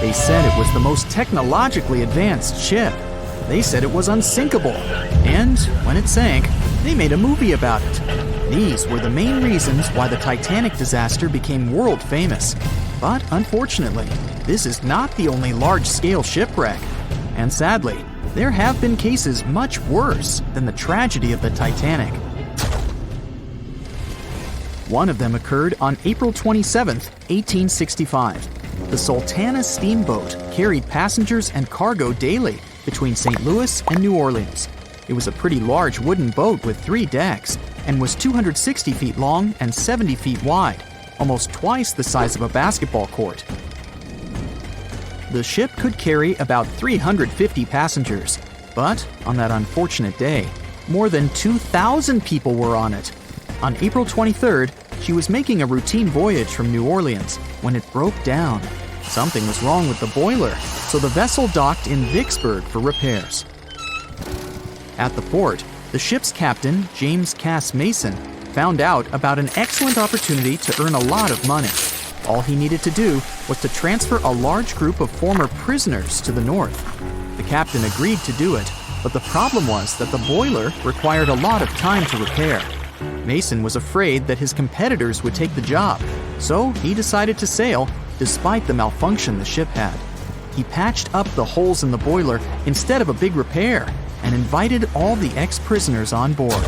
They said it was the most technologically advanced ship. They said it was unsinkable. And when it sank, they made a movie about it. These were the main reasons why the Titanic disaster became world famous. But unfortunately, this is not the only large-scale shipwreck. And sadly, there have been cases much worse than the tragedy of the Titanic. One of them occurred on April 27, 1865. The Sultana steamboat carried passengers and cargo daily between St. Louis and New Orleans. It was a pretty large wooden boat with 3 decks and was 260 feet long and 70 feet wide, almost twice the size of a basketball court. The ship could carry about 350 passengers, but on that unfortunate day, more than 2,000 people were on it. On April 23rd, she was making a routine voyage from New Orleans when it broke down. Something was wrong with the boiler, so the vessel docked in Vicksburg for repairs. At the port, the ship's captain, James Cass Mason, found out about an excellent opportunity to earn a lot of money. All he needed to do was to transfer a large group of former prisoners to the north. The captain agreed to do it, but the problem was that the boiler required a lot of time to repair. Mason was afraid that his competitors would take the job, so he decided to sail despite the malfunction the ship had. He patched up the holes in the boiler instead of a big repair and invited all the ex-prisoners on board.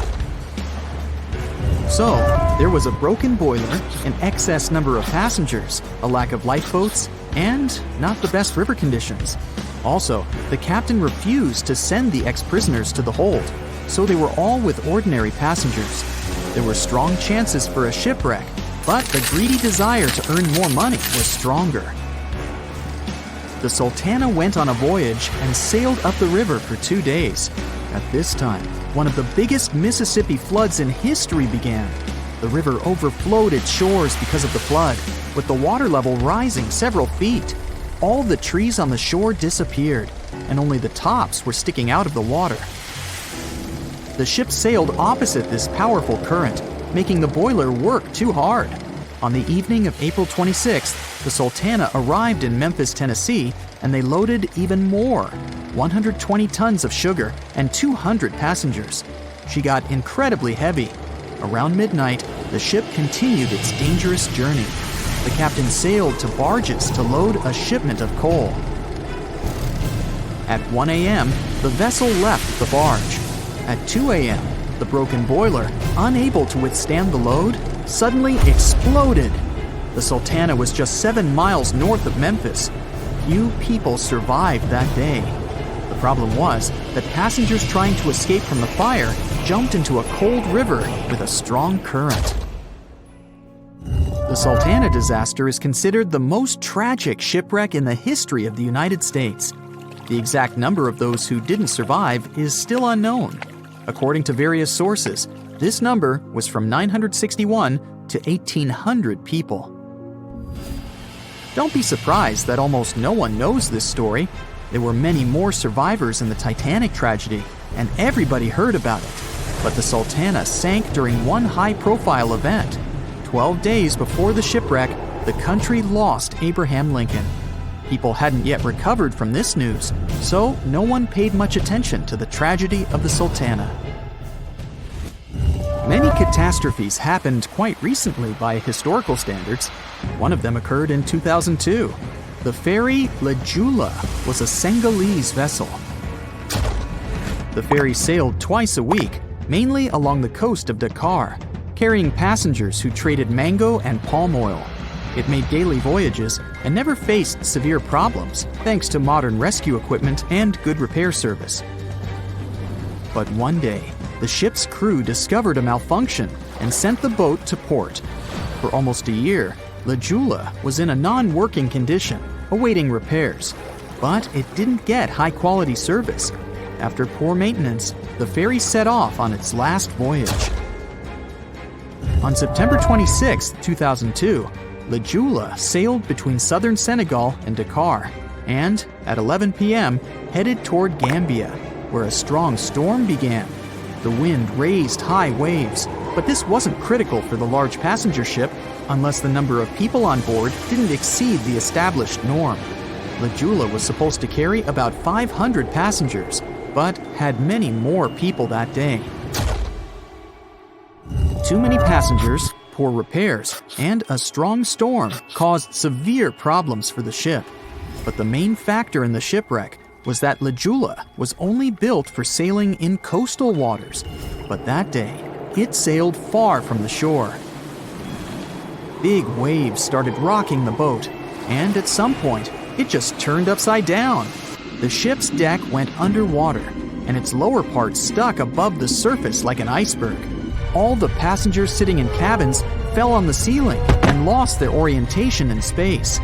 So, there was a broken boiler, an excess number of passengers, a lack of lifeboats, and not the best river conditions. Also, the captain refused to send the ex-prisoners to the hold, so they were all with ordinary passengers. There were strong chances for a shipwreck, but the greedy desire to earn more money was stronger. The Sultana went on a voyage and sailed up the river for 2 days. At this time, one of the biggest Mississippi floods in history began. The river overflowed its shores because of the flood, with the water level rising several feet. All the trees on the shore disappeared, and only the tops were sticking out of the water. The ship sailed opposite this powerful current, making the boiler work too hard. On the evening of April 26th, the Sultana arrived in Memphis, Tennessee, and they loaded even more, 120 tons of sugar and 200 passengers. She got incredibly heavy. Around midnight, the ship continued its dangerous journey. The captain sailed to barges to load a shipment of coal. At 1 a.m., the vessel left the barge. At 2 a.m., the broken boiler, unable to withstand the load, suddenly exploded. The Sultana was just 7 miles north of Memphis. Few people survived that day. The problem was that passengers trying to escape from the fire jumped into a cold river with a strong current. The Sultana disaster is considered the most tragic shipwreck in the history of the United States. The exact number of those who didn't survive is still unknown. According to various sources, this number was from 961 to 1,800 people. Don't be surprised that almost no one knows this story. There were many more survivors in the Titanic tragedy, and everybody heard about it. But the Sultana sank during one high-profile event. 12 days before the shipwreck, the country lost Abraham Lincoln. People hadn't yet recovered from this news, so no one paid much attention to the tragedy of the Sultana. Many catastrophes happened quite recently by historical standards. One of them occurred in 2002. The ferry La Jula was a Senegalese vessel. The ferry sailed twice a week, mainly along the coast of Dakar, carrying passengers who traded mango and palm oil. It made daily voyages and never faced severe problems thanks to modern rescue equipment and good repair service. But one day, the ship's crew discovered a malfunction and sent the boat to port. For almost a year, La Jula was in a non-working condition, awaiting repairs. But it didn't get high-quality service. After poor maintenance, the ferry set off on its last voyage. On September 26, 2002, La Jula sailed between southern Senegal and Dakar, and at 11 p.m. headed toward Gambia, where a strong storm began. The wind raised high waves, but this wasn't critical for the large passenger ship unless the number of people on board didn't exceed the established norm. La Jula was supposed to carry about 500 passengers, but had many more people that day. Too many passengers, poor repairs, and a strong storm caused severe problems for the ship. But the main factor in the shipwreck was that La Jula was only built for sailing in coastal waters, but that day, it sailed far from the shore. Big waves started rocking the boat, and at some point, it just turned upside down. The ship's deck went underwater, and its lower part stuck above the surface like an iceberg. All the passengers sitting in cabins fell on the ceiling and lost their orientation in space.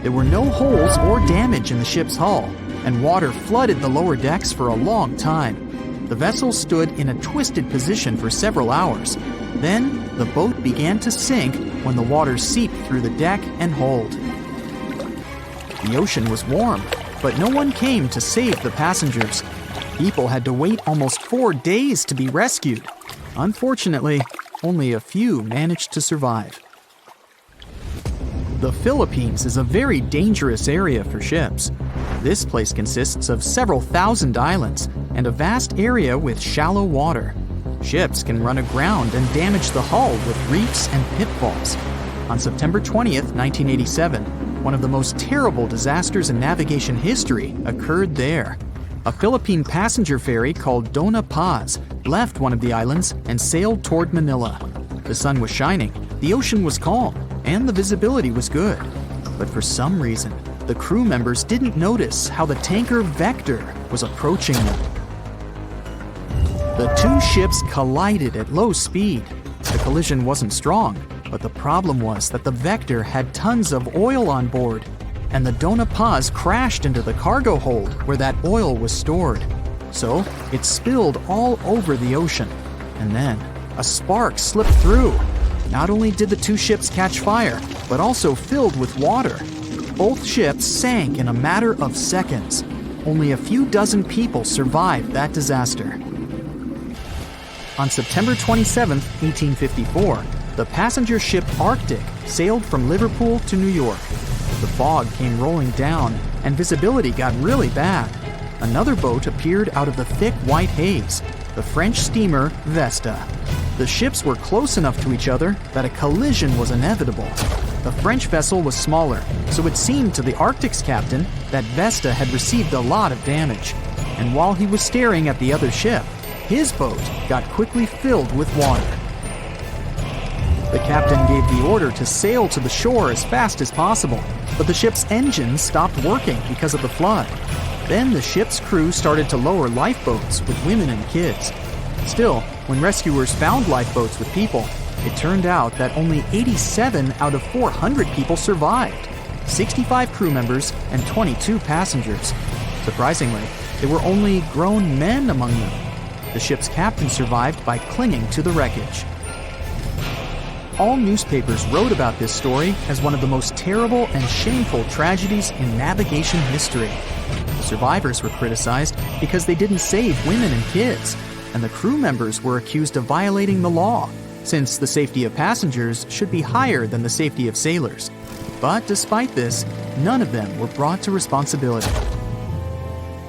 There were no holes or damage in the ship's hull, and water flooded the lower decks for a long time. The vessel stood in a twisted position for several hours. Then, the boat began to sink when the water seeped through the deck and hold. The ocean was warm, but no one came to save the passengers. People had to wait almost 4 days to be rescued. Unfortunately, only a few managed to survive. The Philippines is a very dangerous area for ships. This place consists of several thousand islands and a vast area with shallow water. Ships can run aground and damage the hull with reefs and pitfalls. On September 20th, 1987, one of the most terrible disasters in navigation history occurred there. A Philippine passenger ferry called Dona Paz left one of the islands and sailed toward Manila. The sun was shining, the ocean was calm, and the visibility was good. But for some reason, the crew members didn't notice how the tanker Vector was approaching them. The two ships collided at low speed. The collision wasn't strong, but the problem was that the Vector had tons of oil on board, and the Dona Paz crashed into the cargo hold where that oil was stored. So it spilled all over the ocean, and then a spark slipped through. Not only did the two ships catch fire, but also filled with water. Both ships sank in a matter of seconds. Only a few dozen people survived that disaster. On September 27, 1854, the passenger ship Arctic sailed from Liverpool to New York. The fog came rolling down, and visibility got really bad. Another boat appeared out of the thick white haze, the French steamer Vesta. The ships were close enough to each other that a collision was inevitable. The French vessel was smaller, so it seemed to the Arctic's captain that Vesta had received a lot of damage. And while he was staring at the other ship, his boat got quickly filled with water. The captain gave the order to sail to the shore as fast as possible, but the ship's engines stopped working because of the flood. Then the ship's crew started to lower lifeboats with women and kids. Still, when rescuers found lifeboats with people, it turned out that only 87 out of 400 people survived, 65 crew members and 22 passengers. Surprisingly, there were only grown men among them. The ship's captain survived by clinging to the wreckage. All newspapers wrote about this story as one of the most terrible and shameful tragedies in navigation history. The survivors were criticized because they didn't save women and kids, and the crew members were accused of violating the law, since the safety of passengers should be higher than the safety of sailors. But despite this, none of them were brought to responsibility.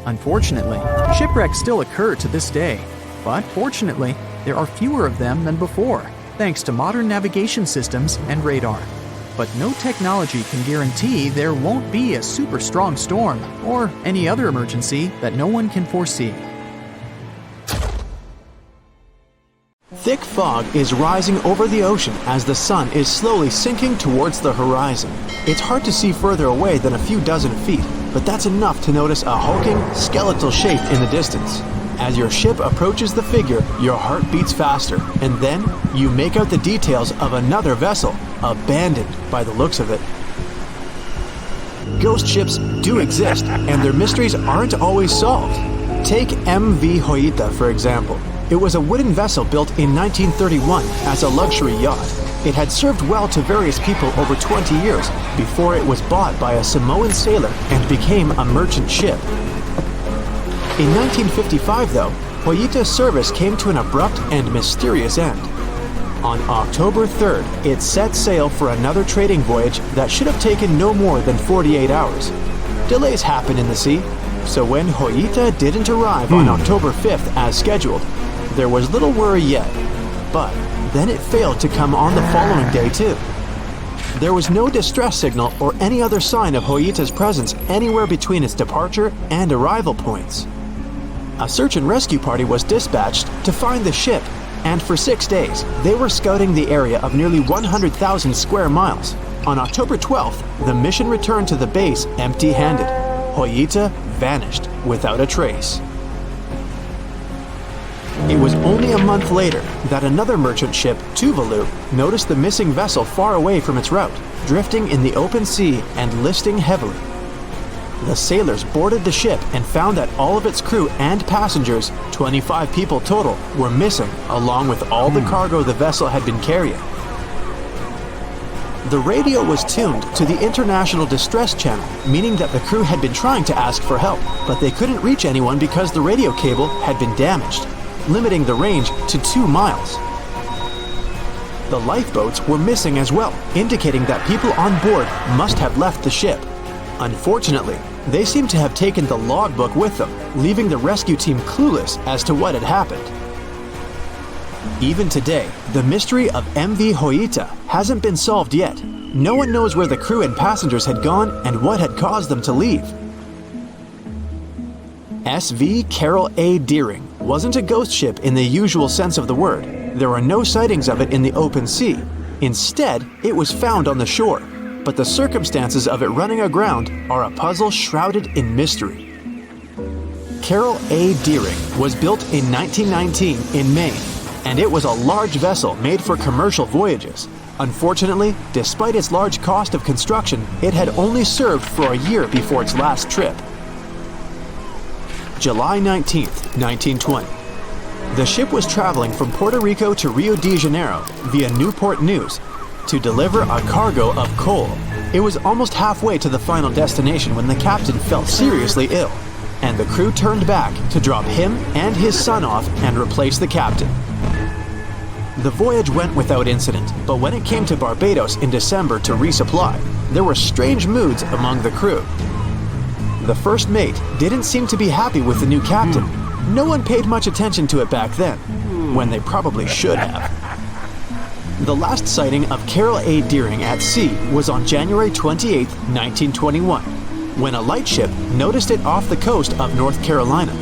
Unfortunately, shipwrecks still occur to this day, but fortunately, there are fewer of them than before, thanks to modern navigation systems and radar. But no technology can guarantee there won't be a super strong storm or any other emergency that no one can foresee. Thick fog is rising over the ocean as the sun is slowly sinking towards the horizon. It's hard to see further away than a few dozen feet, but that's enough to notice a hulking, skeletal shape in the distance. As your ship approaches the figure, your heart beats faster, and then you make out the details of another vessel, abandoned by the looks of it. Ghost ships do exist, and their mysteries aren't always solved. Take MV Hoyita, for example. It was a wooden vessel built in 1931 as a luxury yacht. It had served well to various people over 20 years before it was bought by a Samoan sailor and became a merchant ship. In 1955, though, Hoyita's service came to an abrupt and mysterious end. On October 3rd, it set sail for another trading voyage that should have taken no more than 48 hours. Delays happen in the sea, so when Hoita didn't arrive on October 5th as scheduled, there was little worry yet. But then it failed to come on the following day too. There was no distress signal or any other sign of Hoita's presence anywhere between its departure and arrival points. A search and rescue party was dispatched to find the ship, and for 6 days, they were scouting the area of nearly 100,000 square miles. On October 12th, the mission returned to the base empty-handed. Hoita vanished without a trace. It was only a month later that another merchant ship, Tuvalu, noticed the missing vessel far away from its route, drifting in the open sea and listing heavily. The sailors boarded the ship and found that all of its crew and passengers, 25 people total, were missing, along with all the cargo the vessel had been carrying. The radio was tuned to the International Distress Channel, meaning that the crew had been trying to ask for help, but they couldn't reach anyone because the radio cable had been damaged, limiting the range to 2 miles. The lifeboats were missing as well, indicating that people on board must have left the ship. Unfortunately, they seem to have taken the logbook with them, leaving the rescue team clueless as to what had happened. Even today, the mystery of MV Hoita hasn't been solved yet. No one knows where the crew and passengers had gone and what had caused them to leave. SV Carol A. Deering wasn't a ghost ship in the usual sense of the word. There were no sightings of it in the open sea. Instead, it was found on the shore, but the circumstances of it running aground are a puzzle shrouded in mystery. Carol A. Deering was built in 1919 in Maine, and it was a large vessel made for commercial voyages. Unfortunately, despite its large cost of construction, it had only served for a year before its last trip. July 19, 1920. The ship was traveling from Puerto Rico to Rio de Janeiro via Newport News to deliver a cargo of coal. It was almost halfway to the final destination when the captain fell seriously ill, and the crew turned back to drop him and his son off and replace the captain. The voyage went without incident, but when it came to Barbados in December to resupply, there were strange moods among the crew. The first mate didn't seem to be happy with the new captain. No one paid much attention to it back then, when they probably should have. The last sighting of Carol A. Deering at sea was on January 28, 1921, when a lightship noticed it off the coast of North Carolina.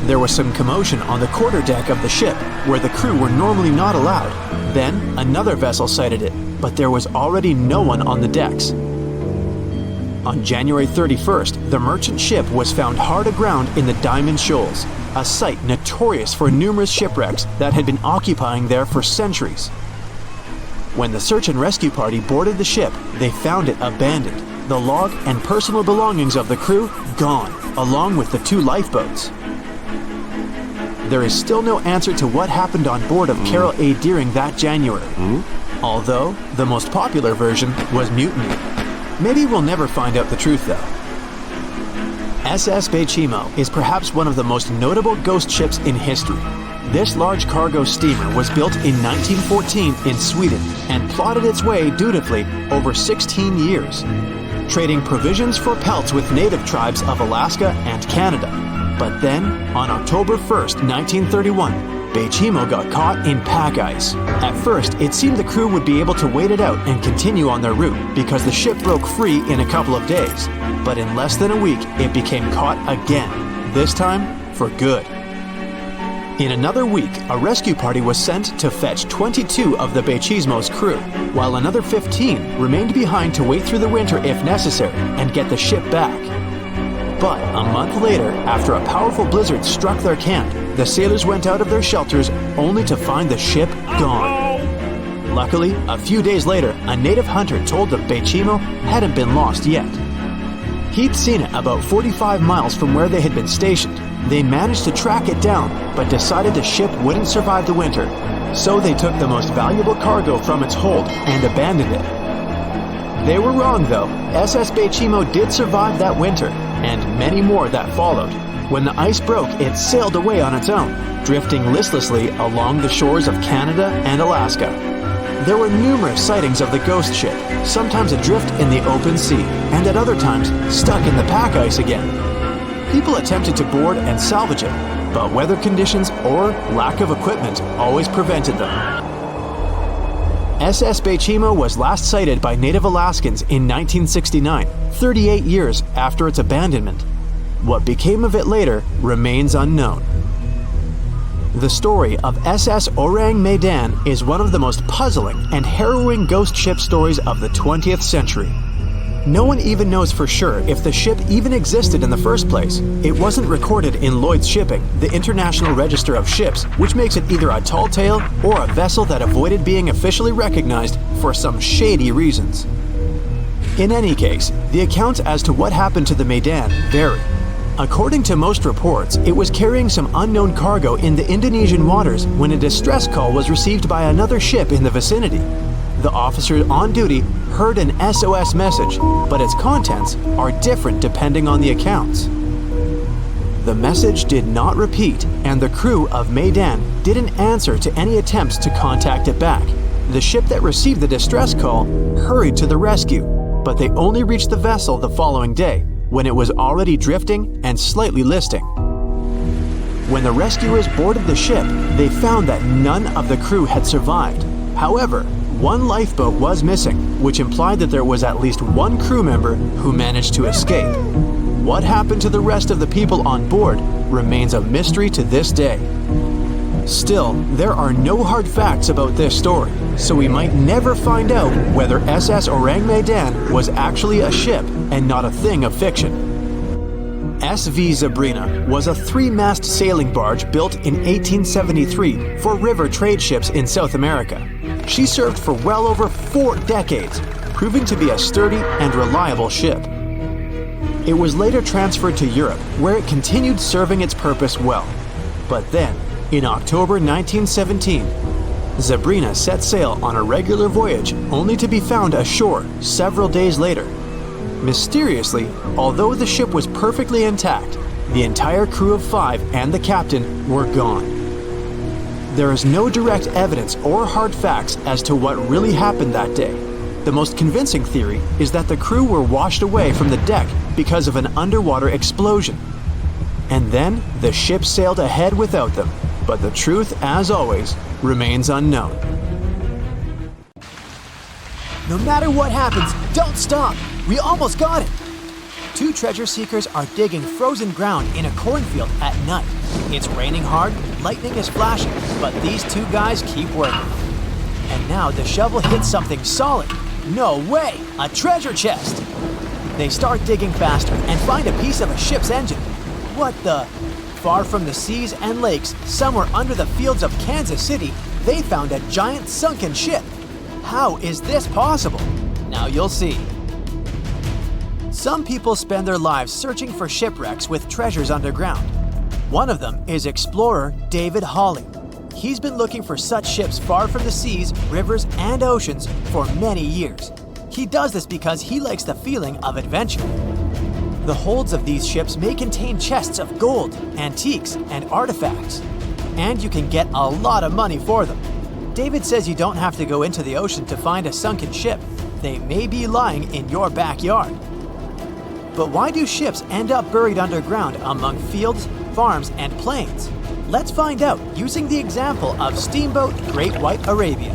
There was some commotion on the quarterdeck of the ship, where the crew were normally not allowed. Then, another vessel sighted it, but there was already no one on the decks. On January 31st, the merchant ship was found hard aground in the Diamond Shoals, a site notorious for numerous shipwrecks that had been occupying there for centuries. When the search and rescue party boarded the ship, they found it abandoned, the log and personal belongings of the crew gone, along with the 2 lifeboats. There is still no answer to what happened on board of Carol A. Deering that January, although the most popular version was mutiny. Maybe we'll never find out the truth though. SS Bechimo is perhaps one of the most notable ghost ships in history. This large cargo steamer was built in 1914 in Sweden and plodded its way dutifully over 16 years, trading provisions for pelts with native tribes of Alaska and Canada. But then, on October 1st, 1931, Bechimo got caught in pack ice. At first, it seemed the crew would be able to wait it out and continue on their route because the ship broke free in a couple of days. But in less than a week, it became caught again, this time for good. In another week, a rescue party was sent to fetch 22 of the Bechimo's crew, while another 15 remained behind to wait through the winter if necessary and get the ship back. But a month later, after a powerful blizzard struck their camp, the sailors went out of their shelters only to find the ship gone. Luckily, a few days later, a native hunter told them Bechimo hadn't been lost yet. He'd seen it about 45 miles from where they had been stationed. They managed to track it down, but decided the ship wouldn't survive the winter, so they took the most valuable cargo from its hold and abandoned it. They were wrong though. SS Bechimo did survive that winter, and many more that followed. When the ice broke, it sailed away on its own, drifting listlessly along the shores of Canada and Alaska. There were numerous sightings of the ghost ship, sometimes adrift in the open sea, and at other times stuck in the pack ice again. People attempted to board and salvage it, but weather conditions or lack of equipment always prevented them. SS Bechimo was last sighted by native Alaskans in 1969, 38 years after its abandonment. What became of it later remains unknown. The story of SS Orang Medan is one of the most puzzling and harrowing ghost ship stories of the 20th century. No one even knows for sure if the ship even existed in the first place. It wasn't recorded in Lloyd's Shipping, the International Register of Ships, which makes it either a tall tale or a vessel that avoided being officially recognized for some shady reasons. In any case, the accounts as to what happened to the Medan vary. According to most reports, it was carrying some unknown cargo in the Indonesian waters when a distress call was received by another ship in the vicinity. The officer on duty heard an SOS message, but its contents are different depending on the accounts. The message did not repeat, and the crew of Medan didn't answer to any attempts to contact it back. The ship that received the distress call hurried to the rescue, but they only reached the vessel the following day, when it was already drifting and slightly listing. When the rescuers boarded the ship, they found that none of the crew had survived. However, one lifeboat was missing, which implied that there was at least one crew member who managed to escape. What happened to the rest of the people on board remains a mystery to this day. Still, there are no hard facts about this story, so we might never find out whether SS Orang Medan was actually a ship and not a thing of fiction. SV Sabrina was a 3-mast sailing barge built in 1873 for river trade ships in South America. She served for well over 4 decades, proving to be a sturdy and reliable ship. It was later transferred to Europe, where it continued serving its purpose well. But then, in October 1917, Sabrina set sail on a regular voyage only to be found ashore several days later. Mysteriously, although the ship was perfectly intact, the entire crew of 5 and the captain were gone. There is no direct evidence or hard facts as to what really happened that day. The most convincing theory is that the crew were washed away from the deck because of an underwater explosion. And then the ship sailed ahead without them. But the truth, as always, remains unknown. No matter what happens, don't stop! We almost got it! 2 treasure seekers are digging frozen ground in a cornfield at night. It's raining hard, lightning is flashing, but these 2 guys keep working. And now the shovel hits something solid. No way! A treasure chest! They start digging faster and find a piece of a ship's engine. What the? Far from the seas and lakes, somewhere under the fields of Kansas City, they found a giant sunken ship. How is this possible? Now you'll see. Some people spend their lives searching for shipwrecks with treasures underground. One of them is explorer David Hawley. He's been looking for such ships far from the seas, rivers, and oceans for many years. He does this because he likes the feeling of adventure. The holds of these ships may contain chests of gold, antiques, and artifacts. And you can get a lot of money for them. David says you don't have to go into the ocean to find a sunken ship. They may be lying in your backyard. But why do ships end up buried underground among fields, farms, and plains? Let's find out using the example of steamboat Great White Arabia.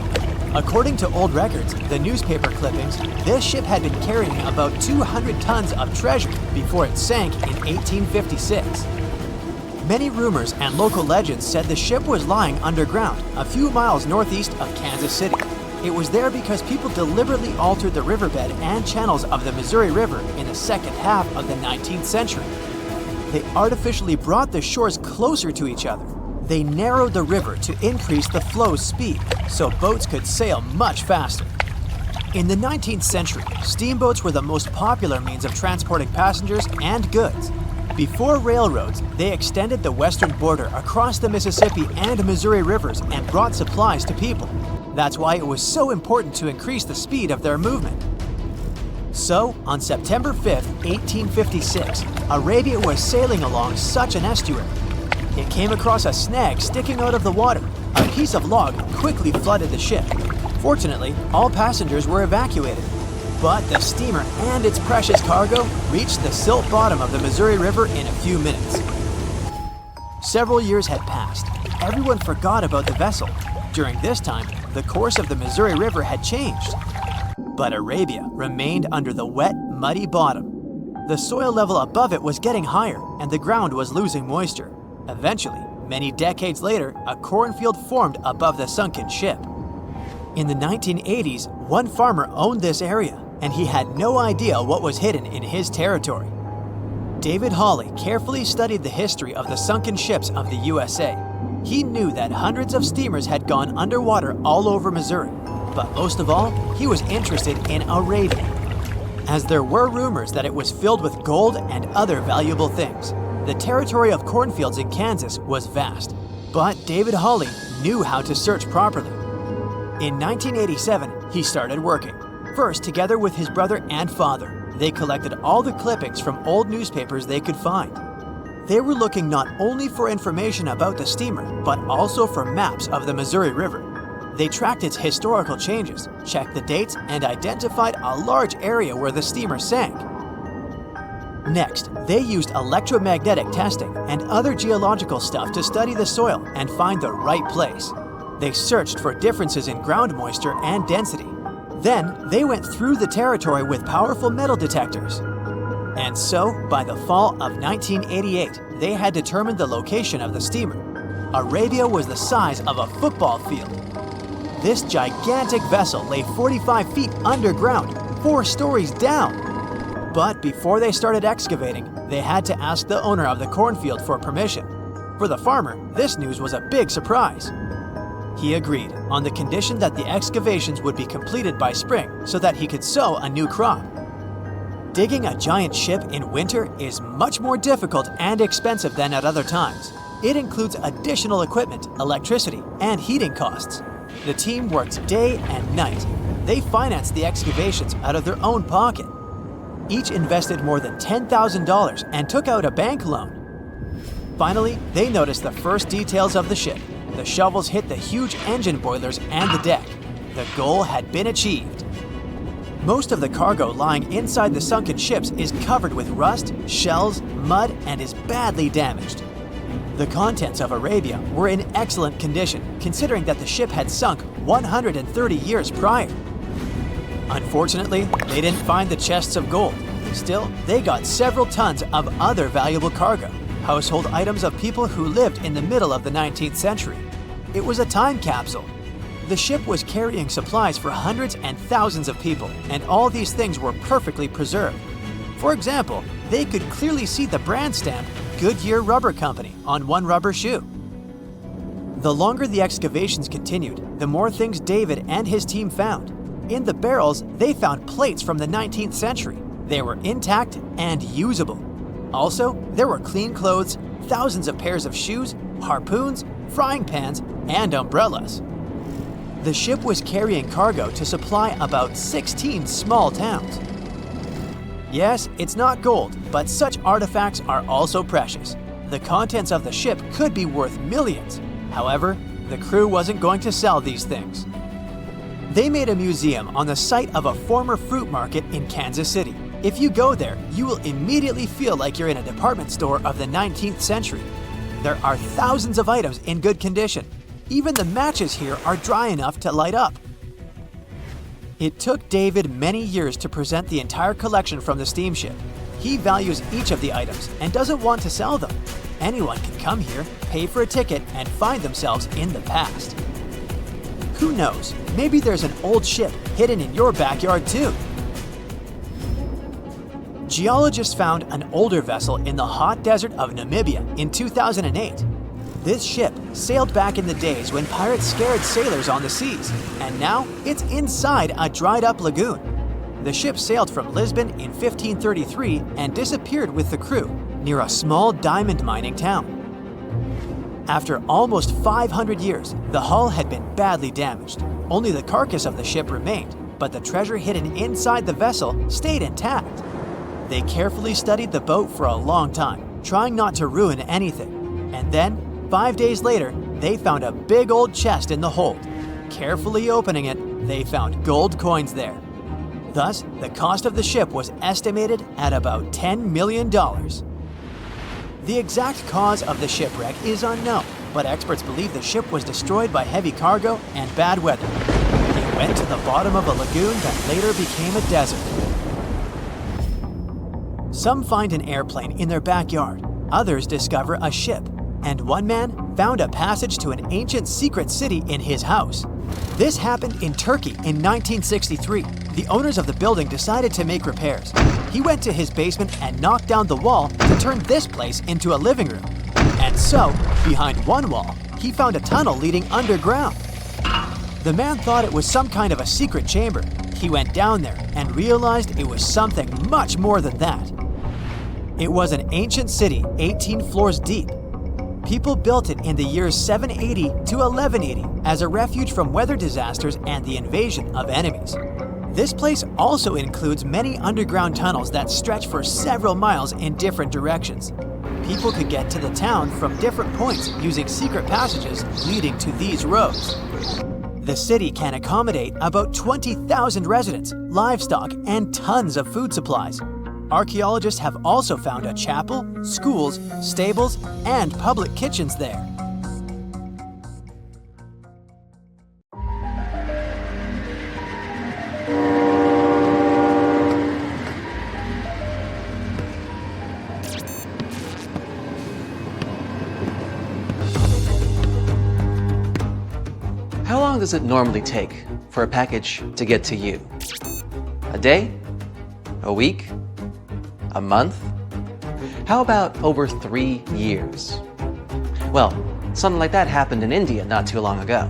According to old records, the newspaper clippings, this ship had been carrying about 200 tons of treasure before it sank in 1856. Many rumors and local legends said the ship was lying underground a few miles northeast of Kansas City. It was there because people deliberately altered the riverbed and channels of the Missouri River in the second half of the 19th century. They artificially brought the shores closer to each other. They narrowed the river to increase the flow's speed, so boats could sail much faster. In the 19th century, steamboats were the most popular means of transporting passengers and goods. Before railroads, they extended the western border across the Mississippi and Missouri rivers and brought supplies to people. That's why it was so important to increase the speed of their movement. So, on September 5, 1856, Arabia was sailing along such an estuary. It came across a snag sticking out of the water. A piece of log quickly flooded the ship. Fortunately, all passengers were evacuated. But the steamer and its precious cargo reached the silt bottom of the Missouri River in a few minutes. Several years had passed. Everyone forgot about the vessel. During this time, the course of the Missouri River had changed. But Arabia remained under the wet, muddy bottom. The soil level above it was getting higher, and the ground was losing moisture. Eventually, many decades later, a cornfield formed above the sunken ship. In the 1980s, one farmer owned this area, and he had no idea what was hidden in his territory. David Hawley carefully studied the history of the sunken ships of the USA. He knew that hundreds of steamers had gone underwater all over Missouri, but most of all, he was interested in Arabia, as there were rumors that it was filled with gold and other valuable things. The territory of cornfields in Kansas was vast, but David Hawley knew how to search properly. In 1987, he started working. First, together with his brother and father, they collected all the clippings from old newspapers they could find. They were looking not only for information about the steamer, but also for maps of the Missouri River. They tracked its historical changes, checked the dates, and identified a large area where the steamer sank. Next, they used electromagnetic testing and other geological stuff to study the soil and find the right place. They searched for differences in ground moisture and density. Then, they went through the territory with powerful metal detectors. And so, by the fall of 1988, they had determined the location of the steamer. Arabia was the size of a football field. This gigantic vessel lay 45 feet underground, 4 stories down. But before they started excavating, they had to ask the owner of the cornfield for permission. For the farmer, this news was a big surprise. He agreed, on the condition that the excavations would be completed by spring so that he could sow a new crop. Digging a giant ship in winter is much more difficult and expensive than at other times. It includes additional equipment, electricity, and heating costs. The team worked day and night. They financed the excavations out of their own pocket. Each invested more than $10,000 and took out a bank loan. Finally, they noticed the first details of the ship. The shovels hit the huge engine boilers and the deck. The goal had been achieved. Most of the cargo lying inside the sunken ships is covered with rust, shells, mud, and is badly damaged. The contents of Arabia were in excellent condition, considering that the ship had sunk 130 years prior. Unfortunately, they didn't find the chests of gold. Still, they got several tons of other valuable cargo, household items of people who lived in the middle of the 19th century. It was a time capsule. The ship was carrying supplies for hundreds and thousands of people, and all these things were perfectly preserved. For example, they could clearly see the brand stamp Goodyear Rubber Company on one rubber shoe. The longer the excavations continued, the more things David and his team found. In the barrels, they found plates from the 19th century. They were intact and usable. Also, there were clean clothes, thousands of pairs of shoes, harpoons, frying pans, and umbrellas. The ship was carrying cargo to supply about 16 small towns. Yes, it's not gold, but such artifacts are also precious. The contents of the ship could be worth millions. However, the crew wasn't going to sell these things. They made a museum on the site of a former fruit market in Kansas City. If you go there, you will immediately feel like you're in a department store of the 19th century. There are thousands of items in good condition. Even the matches here are dry enough to light up. It took David many years to present the entire collection from the steamship. He values each of the items and doesn't want to sell them. Anyone can come here, pay for a ticket, and find themselves in the past. Who knows, maybe there's an old ship hidden in your backyard too. Geologists found an older vessel in the hot desert of Namibia in 2008. This ship sailed back in the days when pirates scared sailors on the seas, and now it's inside a dried-up lagoon. The ship sailed from Lisbon in 1533 and disappeared with the crew near a small diamond mining town. After almost 500 years, the hull had been badly damaged. Only the carcass of the ship remained, but the treasure hidden inside the vessel stayed intact. They carefully studied the boat for a long time, trying not to ruin anything. And then, 5 days later, they found a big old chest in the hold. carefully opening it, they found gold coins there. Thus, the cost of the ship was estimated at about $10 million. The exact cause of the shipwreck is unknown, but experts believe the ship was destroyed by heavy cargo and bad weather. It went to the bottom of a lagoon that later became a desert. Some find an airplane in their backyard, others discover a ship, and one man found a passage to an ancient secret city in his house. This happened in Turkey in 1963. The owners of the building decided to make repairs. He went to his basement and knocked down the wall to turn this place into a living room. And so, behind one wall, he found a tunnel leading underground. The man thought it was some kind of a secret chamber. He went down there and realized it was something much more than that. It was an ancient city 18 floors deep. People built it in the years 780 to 1180 as a refuge from weather disasters and the invasion of enemies. This place also includes many underground tunnels that stretch for several miles in different directions. People could get to the town from different points using secret passages leading to these roads. The city can accommodate about 20,000 residents, livestock, and tons of food supplies. Archaeologists have also found a chapel, schools, stables, and public kitchens there. How long does it normally take for a package to get to you? A day? A week? A month? How about over 3 years? Well, something like that happened in India not too long ago.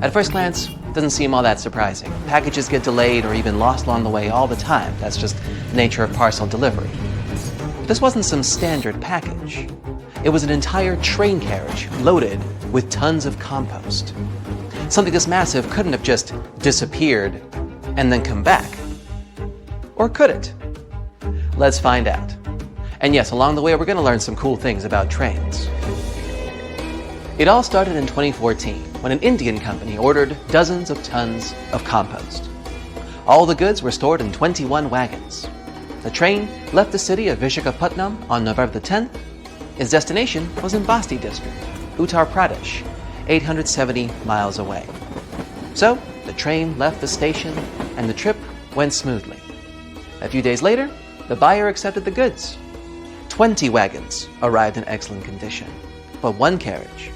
At first glance, doesn't seem all that surprising. Packages get delayed or even lost along the way all the time. That's just the nature of parcel delivery. This wasn't some standard package. It was an entire train carriage loaded with tons of compost. Something this massive couldn't have just disappeared and then come back. Or could it? Let's find out. And yes, along the way we're going to learn some cool things about trains. It all started in 2014 when an Indian company ordered dozens of tons of compost. All the goods were stored in 21 wagons. The train left the city of Visakhapatnam on November the 10th. Its destination was in Basti district, Uttar Pradesh, 870 miles away. So, the train left the station and the trip went smoothly. A few days later, the buyer accepted the goods. 20 wagons arrived in excellent condition, but one carriage,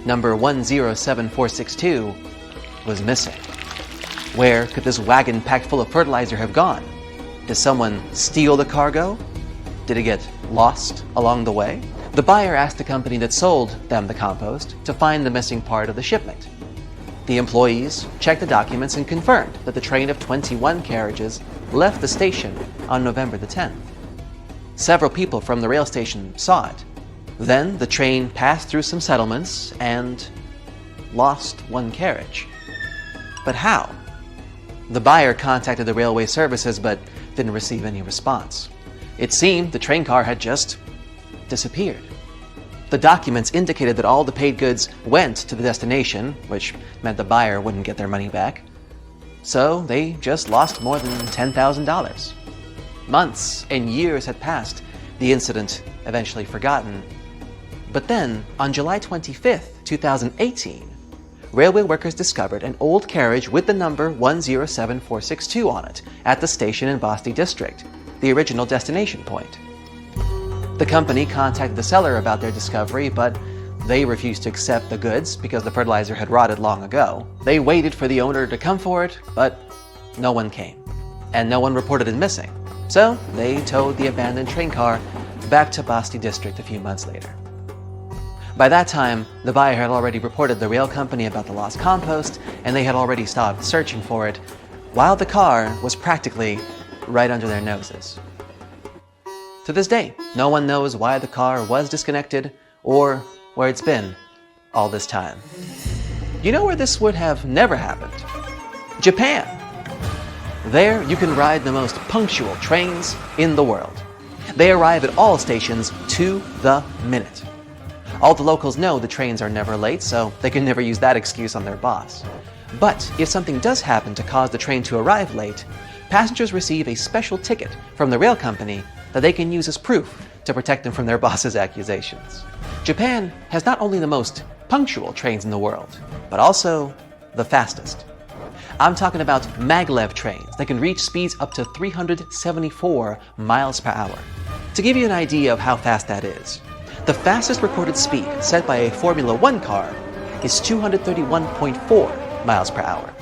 number 107462, was missing. Where could this wagon packed full of fertilizer have gone? Did someone steal the cargo? Did it get lost along the way? The buyer asked the company that sold them the compost to find the missing part of the shipment. The employees checked the documents and confirmed that the train of 21 carriages left the station on November the 10th. Several people from the rail station saw it. Then the train passed through some settlements and lost one carriage. But how? The buyer contacted the railway services but didn't receive any response. It seemed the train car had just disappeared. The documents indicated that all the paid goods went to the destination, which meant the buyer wouldn't get their money back. So they just lost more than $10,000. Months and years had passed, the incident eventually forgotten. But then, on July 25th, 2018, railway workers discovered an old carriage with the number 107462 on it at the station in Basti district, the original destination point. The company contacted the seller about their discovery, but they refused to accept the goods because the fertilizer had rotted long ago. They waited for the owner to come for it, but no one came, and no one reported it missing. So they towed the abandoned train car back to Basti district a few months later. By that time, the buyer had already reported the rail company about the lost compost, and they had already stopped searching for it, while the car was practically right under their noses. To this day, no one knows why the car was disconnected or where it's been all this time. You know where this would have never happened? Japan. There, you can ride the most punctual trains in the world. They arrive at all stations to the minute. All the locals know the trains are never late, so they can never use that excuse on their boss. But if something does happen to cause the train to arrive late, passengers receive a special ticket from the rail company that they can use as proof to protect them from their boss's accusations. Japan has not only the most punctual trains in the world, but also the fastest. I'm talking about maglev trains that can reach speeds up to 374 miles per hour. To give you an idea of how fast that is, the fastest recorded speed set by a Formula One car is 231.4 miles per hour.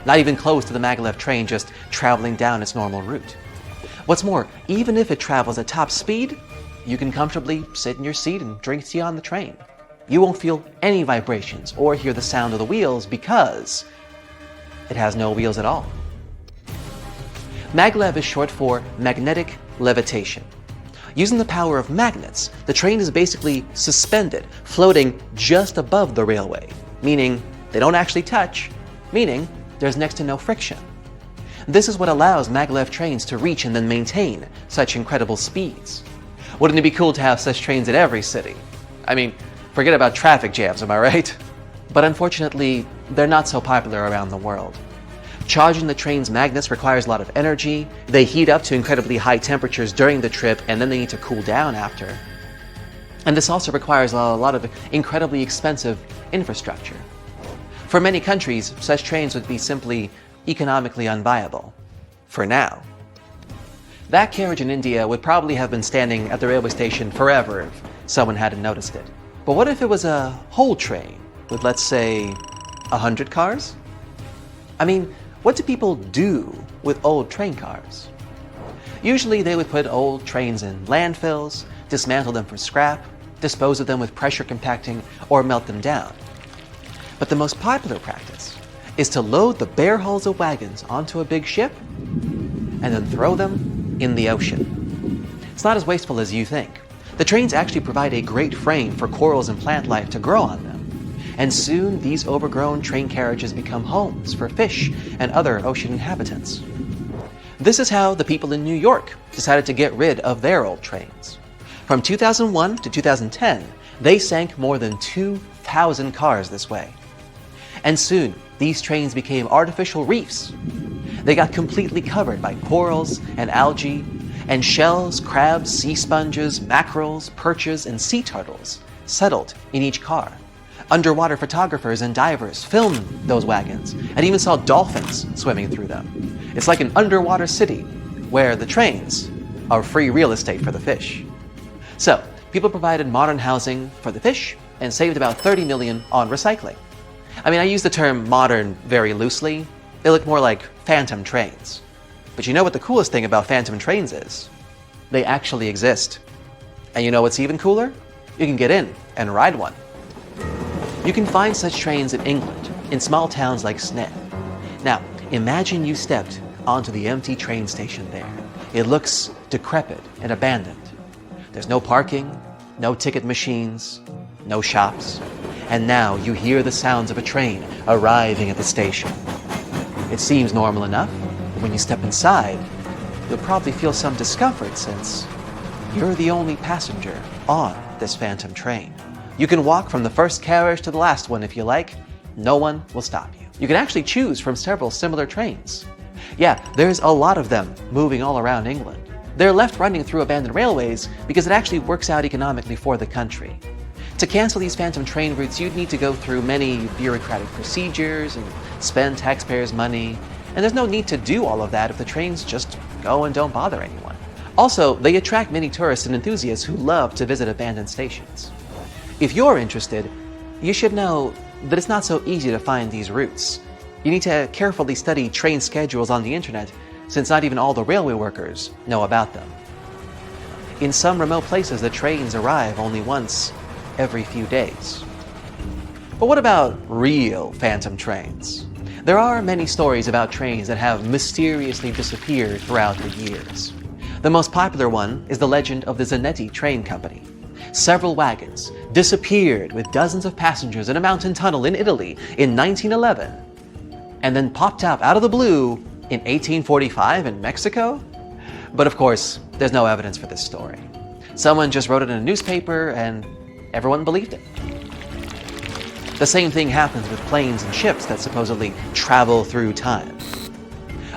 Not even close to the maglev train just traveling down its normal route. What's more, even if it travels at top speed, you can comfortably sit in your seat and drink tea on the train. You won't feel any vibrations or hear the sound of the wheels because it has no wheels at all. Maglev is short for magnetic levitation. Using the power of magnets, the train is basically suspended, floating just above the railway, meaning they don't actually touch, meaning there's next to no friction. This is what allows maglev trains to reach and then maintain such incredible speeds. Wouldn't it be cool to have such trains in every city? I mean, forget about traffic jams, am I right? But unfortunately, they're not so popular around the world. Charging the train's magnets requires a lot of energy. They heat up to incredibly high temperatures during the trip, and then they need to cool down after. And this also requires a lot of incredibly expensive infrastructure. For many countries, such trains would be simply economically unviable. For now. That carriage in India would probably have been standing at the railway station forever if someone hadn't noticed it. But what if it was a whole train with, let's say, 100 cars? I mean, what do people do with old train cars? Usually they would put old trains in landfills, dismantle them for scrap, dispose of them with pressure compacting, or melt them down. But the most popular practice is to load the bare hulls of wagons onto a big ship and then throw them in the ocean. It's not as wasteful as you think. The trains actually provide a great frame for corals and plant life to grow on them. And soon these overgrown train carriages become homes for fish and other ocean inhabitants. This is how the people in New York decided to get rid of their old trains. From 2001 to 2010, they sank more than 2,000 cars this way. And soon, these trains became artificial reefs. They got completely covered by corals and algae, and shells, crabs, sea sponges, mackerels, perches, and sea turtles settled in each car. Underwater photographers and divers filmed those wagons and even saw dolphins swimming through them. It's like an underwater city where the trains are free real estate for the fish. So, people provided modern housing for the fish and saved about 30 million on recycling. I mean, I use the term modern very loosely. They look more like phantom trains. But you know what the coolest thing about phantom trains is? They actually exist. And you know what's even cooler? You can get in and ride one. You can find such trains in England, in small towns like Sneyd. Now, imagine you stepped onto the empty train station there. It looks decrepit and abandoned. There's no parking, no ticket machines, no shops. And now you hear the sounds of a train arriving at the station. It seems normal enough, but when you step inside, you'll probably feel some discomfort since you're the only passenger on this phantom train. You can walk from the first carriage to the last one if you like. No one will stop you. You can actually choose from several similar trains. Yeah, there's a lot of them moving all around England. They're left running through abandoned railways because it actually works out economically for the country. To cancel these phantom train routes, you'd need to go through many bureaucratic procedures and spend taxpayers' money. And there's no need to do all of that if the trains just go and don't bother anyone. Also, they attract many tourists and enthusiasts who love to visit abandoned stations. If you're interested, you should know that it's not so easy to find these routes. You need to carefully study train schedules on the internet, since not even all the railway workers know about them. In some remote places, the trains arrive only once every few days. But what about real phantom trains? There are many stories about trains that have mysteriously disappeared throughout the years. The most popular one is the legend of the Zanetti Train Company. Several wagons disappeared with dozens of passengers in a mountain tunnel in Italy in 1911, and then popped up out of the blue in 1845 in Mexico? But of course, there's no evidence for this story. Someone just wrote it in a newspaper and everyone believed it. The same thing happens with planes and ships that supposedly travel through time.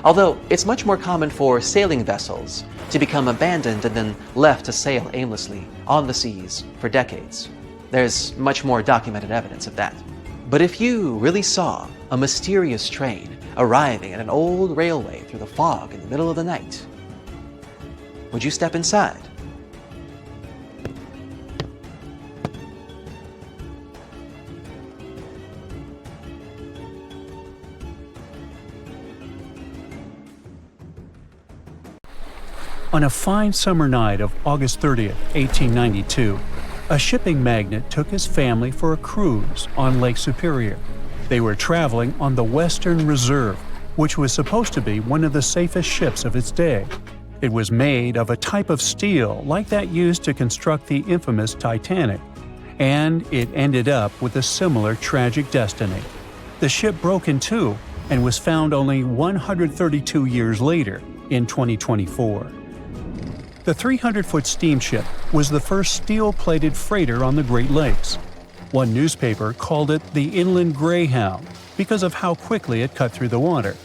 Although it's much more common for sailing vessels to become abandoned and then left to sail aimlessly on the seas for decades. There's much more documented evidence of that. But if you really saw a mysterious train arriving at an old railway through the fog in the middle of the night, would you step inside? On a fine summer night of August 30th, 1892, a shipping magnate took his family for a cruise on Lake Superior. They were traveling on the Western Reserve, which was supposed to be one of the safest ships of its day. It was made of a type of steel like that used to construct the infamous Titanic, and it ended up with a similar tragic destiny. The ship broke in two and was found only 132 years later, in 2024. The 300-foot steamship was the first steel-plated freighter on the Great Lakes. One newspaper called it the Inland Greyhound because of how quickly it cut through the water.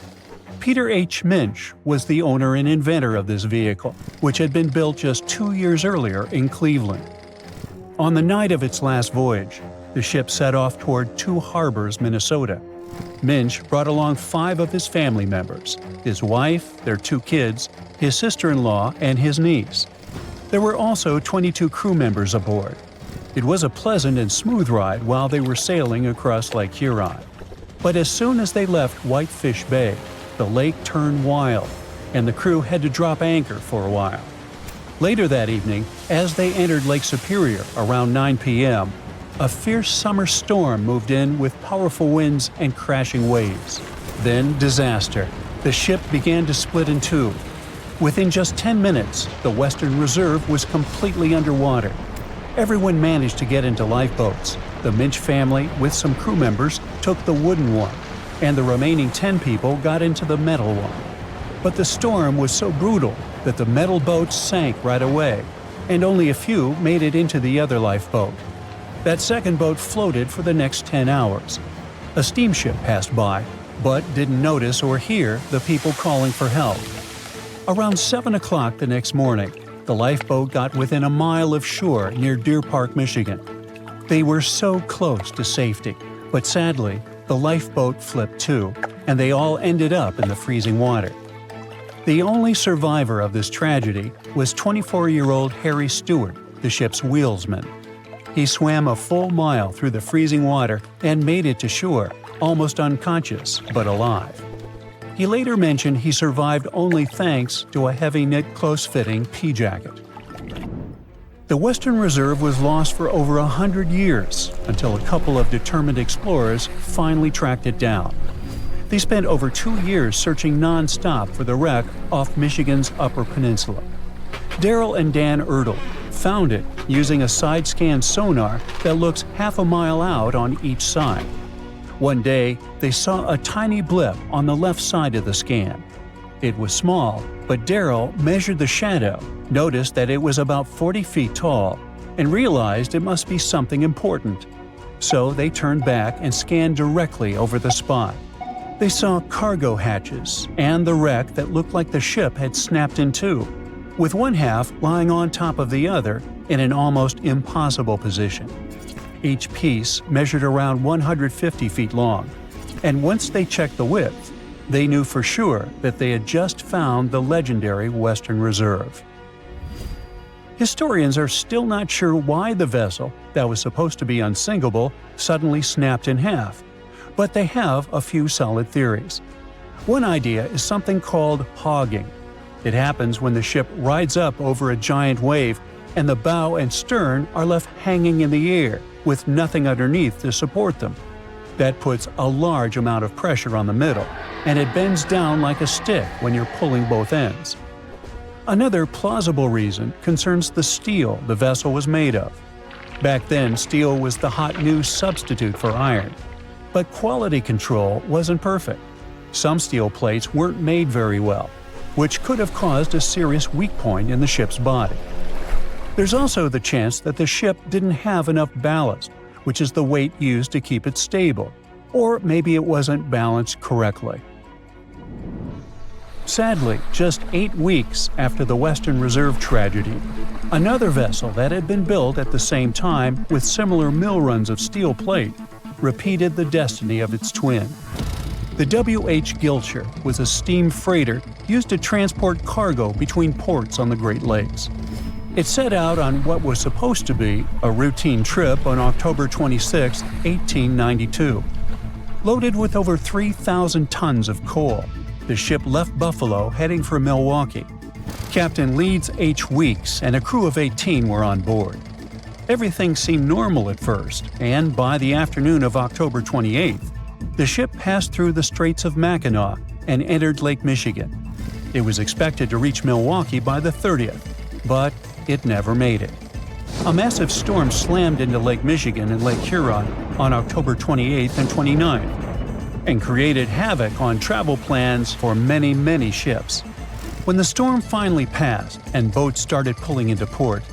Peter H. Minch was the owner and inventor of this vehicle, which had been built just 2 years earlier in Cleveland. On the night of its last voyage, the ship set off toward Two Harbors, Minnesota. Minch brought along 5 of his family members: his wife, their 2 kids, his sister-in-law, and his niece. There were also 22 crew members aboard. It was a pleasant and smooth ride while they were sailing across Lake Huron. But as soon as they left Whitefish Bay, the lake turned wild, and the crew had to drop anchor for a while. Later that evening, as they entered Lake Superior around 9 p.m., a fierce summer storm moved in with powerful winds and crashing waves. Then disaster. The ship began to split in two. Within just 10 minutes, the Western Reserve was completely underwater. Everyone managed to get into lifeboats. The Minch family, with some crew members, took the wooden one, and the remaining 10 people got into the metal one. But the storm was so brutal that the metal boats sank right away, and only a few made it into the other lifeboat. That second boat floated for the next 10 hours. A steamship passed by, but didn't notice or hear the people calling for help. Around 7 o'clock the next morning, the lifeboat got within a mile of shore near Deer Park, Michigan. They were so close to safety, but sadly, the lifeboat flipped too, and they all ended up in the freezing water. The only survivor of this tragedy was 24-year-old Harry Stewart, the ship's wheelsman. He swam a full mile through the freezing water and made it to shore, almost unconscious but alive. He later mentioned he survived only thanks to a heavy-knit, close-fitting pea jacket. The Western Reserve was lost for over 100 years until a couple of determined explorers finally tracked it down. They spent over 2 years searching non-stop for the wreck off Michigan's Upper Peninsula. Daryl and Dan Ertl found it using a side-scan sonar that looks half a mile out on each side. One day, they saw a tiny blip on the left side of the scan. It was small, but Daryl measured the shadow, noticed that it was about 40 feet tall, and realized it must be something important. So they turned back and scanned directly over the spot. They saw cargo hatches and the wreck that looked like the ship had snapped in two, with one half lying on top of the other in an almost impossible position. Each piece measured around 150 feet long, and once they checked the width, they knew for sure that they had just found the legendary Western Reserve. Historians are still not sure why the vessel, that was supposed to be unsinkable, suddenly snapped in half, but they have a few solid theories. One idea is something called hogging. It happens when the ship rides up over a giant wave and the bow and stern are left hanging in the air with nothing underneath to support them. That puts a large amount of pressure on the middle, and it bends down like a stick when you're pulling both ends. Another plausible reason concerns the steel the vessel was made of. Back then, steel was the hot new substitute for iron. But quality control wasn't perfect. Some steel plates weren't made very well, which could have caused a serious weak point in the ship's body. There's also the chance that the ship didn't have enough ballast, which is the weight used to keep it stable, or maybe it wasn't balanced correctly. Sadly, just 8 weeks after the Western Reserve tragedy, another vessel that had been built at the same time with similar mill runs of steel plate repeated the destiny of its twin. The W.H. Gilcher was a steam freighter used to transport cargo between ports on the Great Lakes. It set out on what was supposed to be a routine trip on October 26, 1892. Loaded with over 3,000 tons of coal, the ship left Buffalo heading for Milwaukee. Captain Leeds H. Weeks and a crew of 18 were on board. Everything seemed normal at first, and by the afternoon of October 28th, the ship passed through the Straits of Mackinac and entered Lake Michigan. It was expected to reach Milwaukee by the 30th, but it never made it. A massive storm slammed into Lake Michigan and Lake Huron on October 28th and 29th, and created havoc on travel plans for many ships. When the storm finally passed and boats started pulling into port,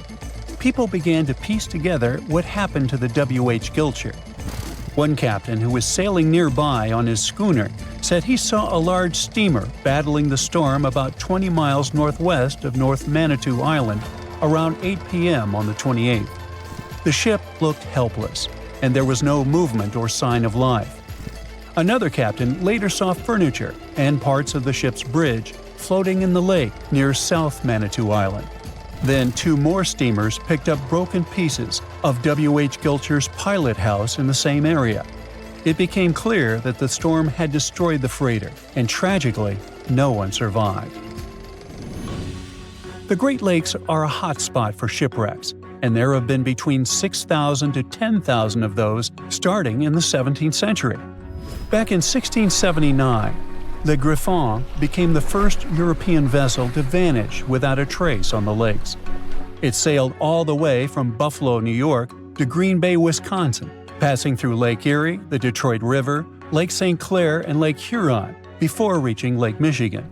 people began to piece together what happened to the W.H. Gilcher. One captain who was sailing nearby on his schooner said he saw a large steamer battling the storm about 20 miles northwest of North Manitou Island around 8 p.m. on the 28th. The ship looked helpless, and there was no movement or sign of life. Another captain later saw furniture and parts of the ship's bridge floating in the lake near South Manitou Island. Then 2 more steamers picked up broken pieces of W.H. Gilcher's pilot house in the same area. It became clear that the storm had destroyed the freighter, and tragically, no one survived. The Great Lakes are a hot spot for shipwrecks, and there have been between 6,000 to 10,000 of those starting in the 17th century. Back in 1679, the Griffon became the first European vessel to vanish without a trace on the lakes. It sailed all the way from Buffalo, New York, to Green Bay, Wisconsin, passing through Lake Erie, the Detroit River, Lake St. Clair, and Lake Huron before reaching Lake Michigan.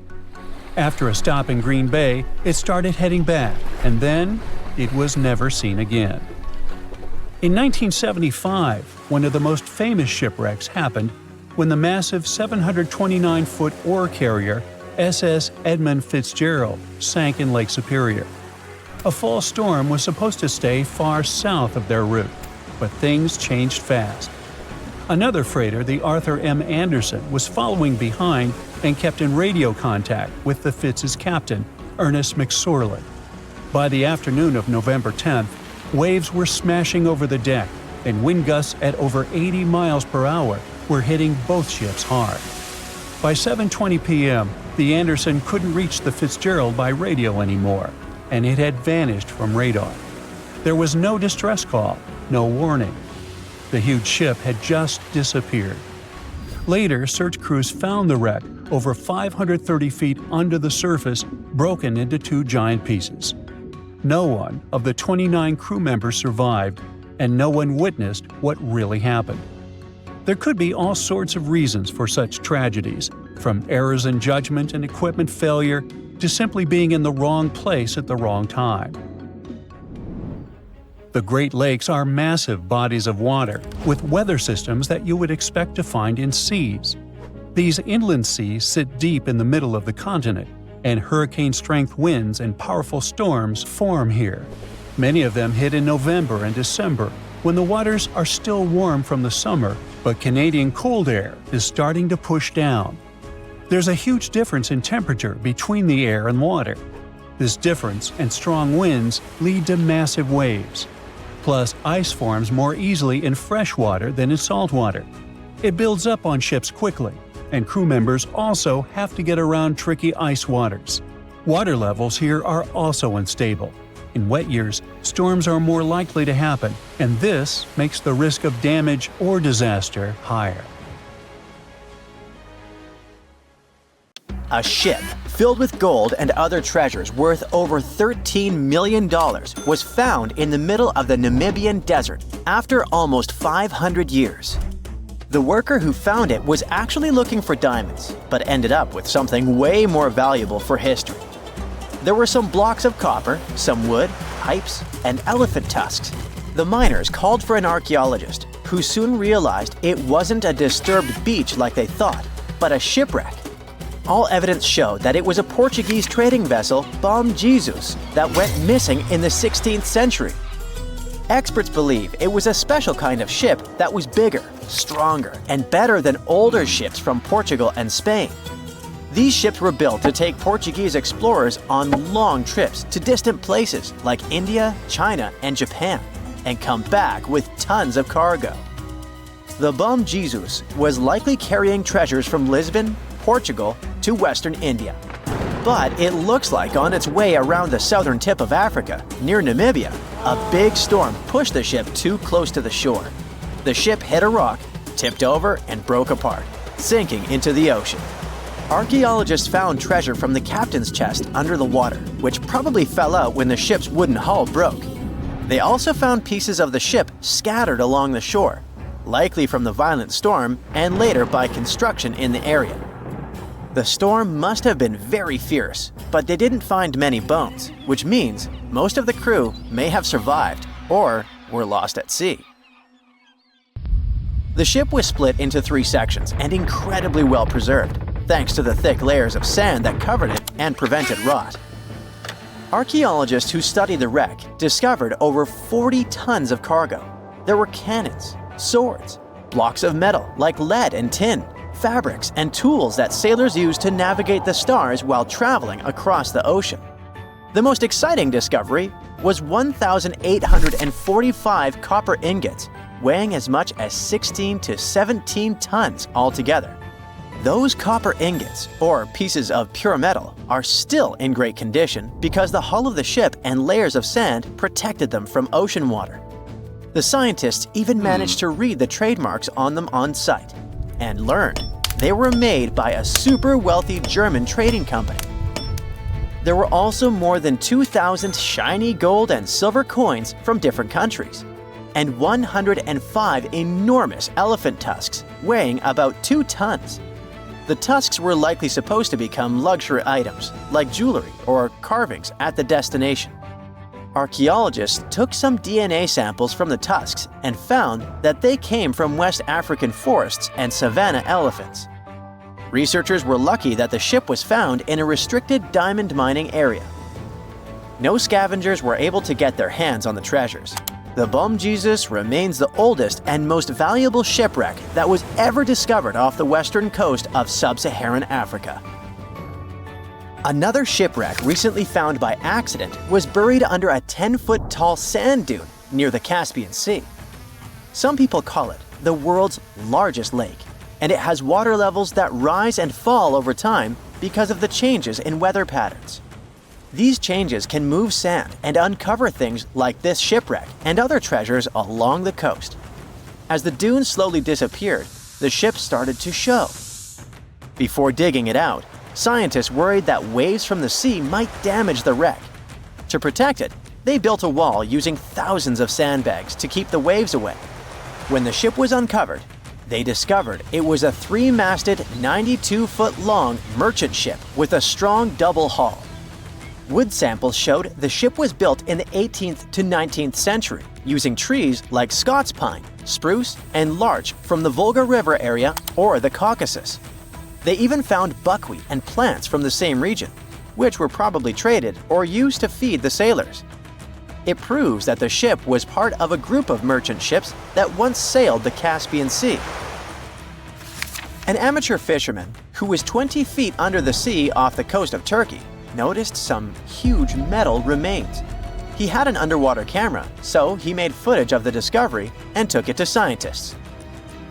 After a stop in Green Bay, it started heading back, and then it was never seen again. In 1975, one of the most famous shipwrecks happened when the massive 729-foot ore carrier SS Edmund Fitzgerald sank in Lake Superior. A fall storm was supposed to stay far south of their route, but things changed fast. Another freighter, the Arthur M. Anderson, was following behind and kept in radio contact with the Fitz's captain, Ernest McSorley. By the afternoon of November 10th, waves were smashing over the deck, and wind gusts at over 80 miles per hour were hitting both ships hard. By 7:20 p.m., the Anderson couldn't reach the Fitzgerald by radio anymore, and it had vanished from radar. There was no distress call, no warning. The huge ship had just disappeared. Later, search crews found the wreck over 530 feet under the surface, broken into 2 giant pieces. No one of the 29 crew members survived, and no one witnessed what really happened. There could be all sorts of reasons for such tragedies, from errors in judgment and equipment failure to simply being in the wrong place at the wrong time. The Great Lakes are massive bodies of water with weather systems that you would expect to find in seas. These inland seas sit deep in the middle of the continent, and hurricane-strength winds and powerful storms form here. Many of them hit in November and December, when the waters are still warm from the summer, but Canadian cold air is starting to push down. There's a huge difference in temperature between the air and water. This difference and strong winds lead to massive waves. Plus, ice forms more easily in fresh water than in salt water. It builds up on ships quickly, and crew members also have to get around tricky ice waters. Water levels here are also unstable. In wet years, storms are more likely to happen, and this makes the risk of damage or disaster higher. A ship filled with gold and other treasures worth over $13 million was found in the middle of the Namibian desert after almost 500 years. The worker who found it was actually looking for diamonds, but ended up with something way more valuable for history. There were some blocks of copper, some wood, pipes, and elephant tusks. The miners called for an archaeologist, who soon realized it wasn't a disturbed beach like they thought, but a shipwreck. All evidence showed that it was a Portuguese trading vessel, Bom Jesus, that went missing in the 16th century. Experts believe it was a special kind of ship that was bigger, stronger, and better than older ships from Portugal and Spain. These ships were built to take Portuguese explorers on long trips to distant places like India, China, and Japan, and come back with tons of cargo. The Bom Jesus was likely carrying treasures from Lisbon, Portugal, to Western India. But it looks like on its way around the southern tip of Africa, near Namibia, a big storm pushed the ship too close to the shore. The ship hit a rock, tipped over, and broke apart, sinking into the ocean. Archaeologists found treasure from the captain's chest under the water, which probably fell out when the ship's wooden hull broke. They also found pieces of the ship scattered along the shore, likely from the violent storm and later by construction in the area. The storm must have been very fierce, but they didn't find many bones, which means most of the crew may have survived or were lost at sea. The ship was split into 3 sections and incredibly well preserved, thanks to the thick layers of sand that covered it and prevented rot. Archaeologists who studied the wreck discovered over 40 tons of cargo. There were cannons, swords, blocks of metal like lead and tin, fabrics, and tools that sailors used to navigate the stars while traveling across the ocean. The most exciting discovery was 1,845 copper ingots, weighing as much as 16 to 17 tons altogether. Those copper ingots, or pieces of pure metal, are still in great condition because the hull of the ship and layers of sand protected them from ocean water. The scientists even managed to read the trademarks on them on site and learned they were made by a super wealthy German trading company. There were also more than 2,000 shiny gold and silver coins from different countries, and 105 enormous elephant tusks weighing about 2 tons. The tusks were likely supposed to become luxury items, like jewelry or carvings at the destination. Archaeologists took some DNA samples from the tusks and found that they came from West African forests and savanna elephants. Researchers were lucky that the ship was found in a restricted diamond mining area. No scavengers were able to get their hands on the treasures. The Bom Jesus remains the oldest and most valuable shipwreck that was ever discovered off the western coast of sub-Saharan Africa. Another shipwreck recently found by accident was buried under a 10-foot tall sand dune near the Caspian Sea. Some people call it the world's largest lake, and it has water levels that rise and fall over time because of the changes in weather patterns. These changes can move sand and uncover things like this shipwreck and other treasures along the coast. As the dune slowly disappeared, the ship started to show. Before digging it out, scientists worried that waves from the sea might damage the wreck. To protect it, they built a wall using thousands of sandbags to keep the waves away. When the ship was uncovered, they discovered it was a 3-masted, 92-foot-long merchant ship with a strong double hull. Wood samples showed the ship was built in the 18th to 19th century using trees like Scots pine, spruce, and larch from the Volga River area or the Caucasus. They even found buckwheat and plants from the same region, which were probably traded or used to feed the sailors. It proves that the ship was part of a group of merchant ships that once sailed the Caspian Sea. An amateur fisherman who was 20 feet under the sea off the coast of Turkey noticed some huge metal remains. He had an underwater camera, so he made footage of the discovery and took it to scientists.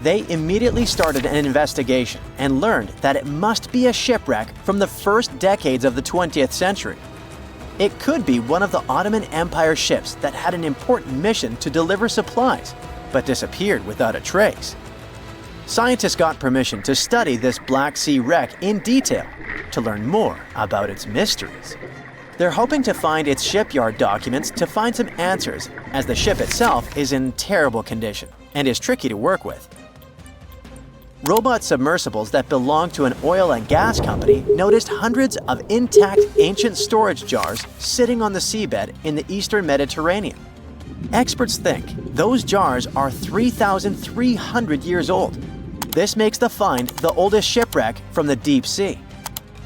They immediately started an investigation and learned that it must be a shipwreck from the first decades of the 20th century. It could be one of the Ottoman Empire ships that had an important mission to deliver supplies, but disappeared without a trace. Scientists got permission to study this Black Sea wreck in detail to learn more about its mysteries. They're hoping to find its shipyard documents to find some answers, as the ship itself is in terrible condition and is tricky to work with. Robot submersibles that belong to an oil and gas company noticed hundreds of intact ancient storage jars sitting on the seabed in the eastern Mediterranean. Experts think those jars are 3,300 years old. This makes the find the oldest shipwreck from the deep sea.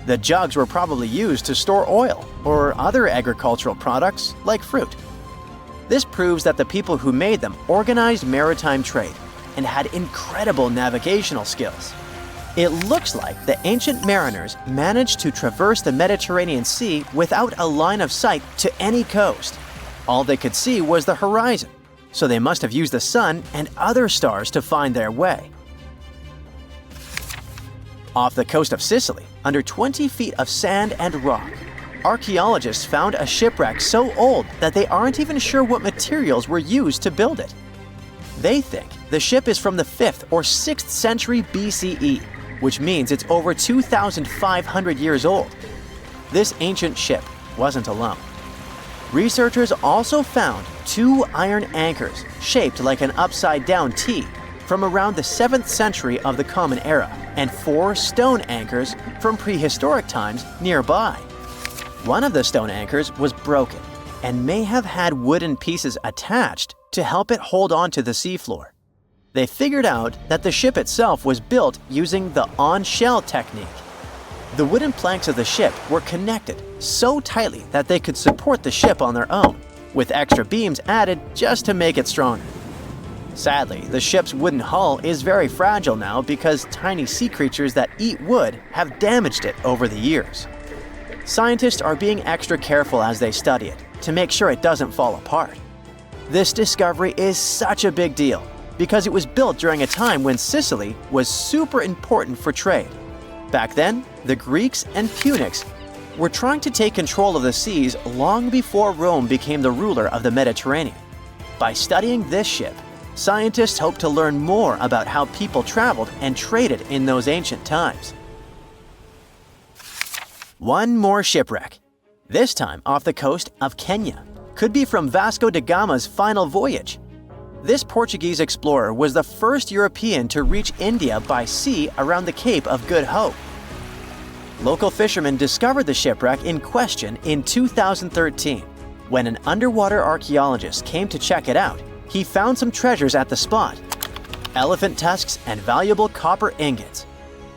The jugs were probably used to store oil or other agricultural products like fruit. This proves that the people who made them organized maritime trade and had incredible navigational skills. It looks like the ancient mariners managed to traverse the Mediterranean Sea without a line of sight to any coast. All they could see was the horizon, so they must have used the sun and other stars to find their way. Off the coast of Sicily, under 20 feet of sand and rock, archaeologists found a shipwreck so old that they aren't even sure what materials were used to build it. They think the ship is from the 5th or 6th century BCE, which means it's over 2,500 years old. This ancient ship wasn't alone. Researchers also found 2 iron anchors shaped like an upside-down T from around the 7th century of the Common Era and 4 stone anchors from prehistoric times nearby. One of the stone anchors was broken and may have had wooden pieces attached to help it hold on to the seafloor. They figured out that the ship itself was built using the on-shell technique. The wooden planks of the ship were connected so tightly that they could support the ship on their own, with extra beams added just to make it stronger. Sadly, the ship's wooden hull is very fragile now because tiny sea creatures that eat wood have damaged it over the years. Scientists are being extra careful as they study it to make sure it doesn't fall apart. This discovery is such a big deal because it was built during a time when Sicily was super important for trade. Back then, the Greeks and Punics were trying to take control of the seas long before Rome became the ruler of the Mediterranean. By studying this ship, scientists hope to learn more about how people traveled and traded in those ancient times. One more shipwreck, this time off the coast of Kenya. Could be from Vasco da Gama's final voyage. This Portuguese explorer was the first European to reach India by sea around the Cape of Good Hope. Local fishermen discovered the shipwreck in question in 2013. When an underwater archaeologist came to check it out, he found some treasures at the spot: elephant tusks and valuable copper ingots.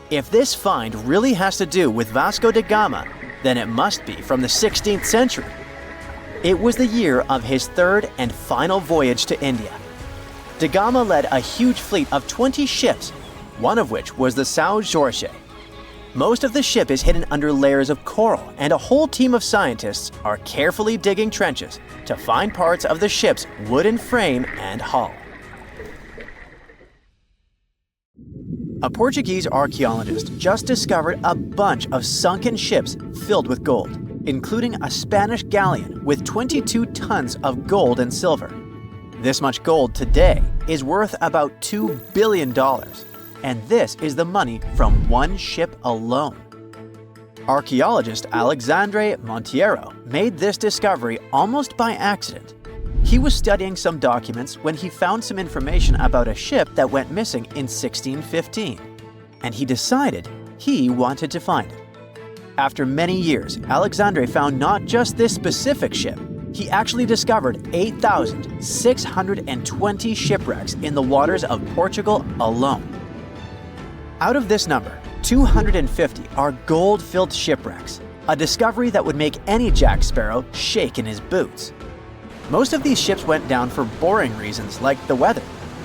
If this find really has to do with Vasco da Gama, then it must be from the 16th century. It was the year of his 3rd and final voyage to India. Da Gama led a huge fleet of 20 ships, one of which was the São Jorge. Most of the ship is hidden under layers of coral, and a whole team of scientists are carefully digging trenches to find parts of the ship's wooden frame and hull. A Portuguese archaeologist just discovered a bunch of sunken ships filled with gold, including a Spanish galleon with 22 tons of gold and silver. This much gold today is worth about $2 billion, and this is the money from one ship alone. Archaeologist Alexandre Monteiro made this discovery almost by accident. He was studying some documents when he found some information about a ship that went missing in 1615, and he decided he wanted to find it. After many years, Alexandre found not just this specific ship. He actually discovered 8,620 shipwrecks in the waters of Portugal alone. Out of this number, 250 are gold-filled shipwrecks, a discovery that would make any Jack Sparrow shake in his boots. Most of these ships went down for boring reasons like the weather,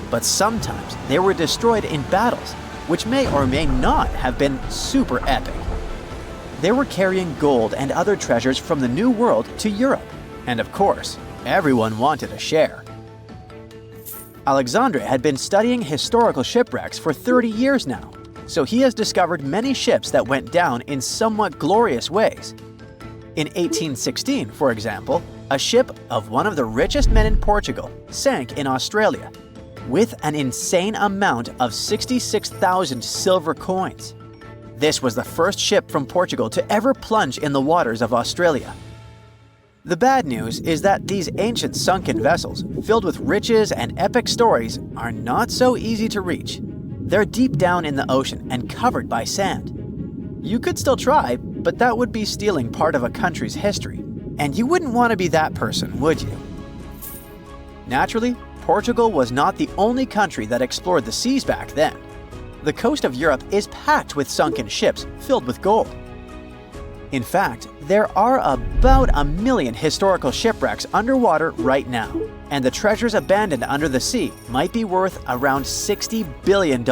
but sometimes they were destroyed in battles, which may or may not have been super epic. They were carrying gold and other treasures from the New World to Europe, and of course, everyone wanted a share. Alexandre had been studying historical shipwrecks for 30 years now, so he has discovered many ships that went down in somewhat glorious ways. In 1816, for example, a ship of one of the richest men in Portugal sank in Australia with an insane amount of 66,000 silver coins. This was the first ship from Portugal to ever plunge in the waters of Australia. The bad news is that these ancient sunken vessels, filled with riches and epic stories, are not so easy to reach. They're deep down in the ocean and covered by sand. You could still try, but that would be stealing part of a country's history. And you wouldn't want to be that person, would you? Naturally, Portugal was not the only country that explored the seas back then. The coast of Europe is packed with sunken ships filled with gold. In fact, there are about 1 million historical shipwrecks underwater right now, and the treasures abandoned under the sea might be worth around $60 billion.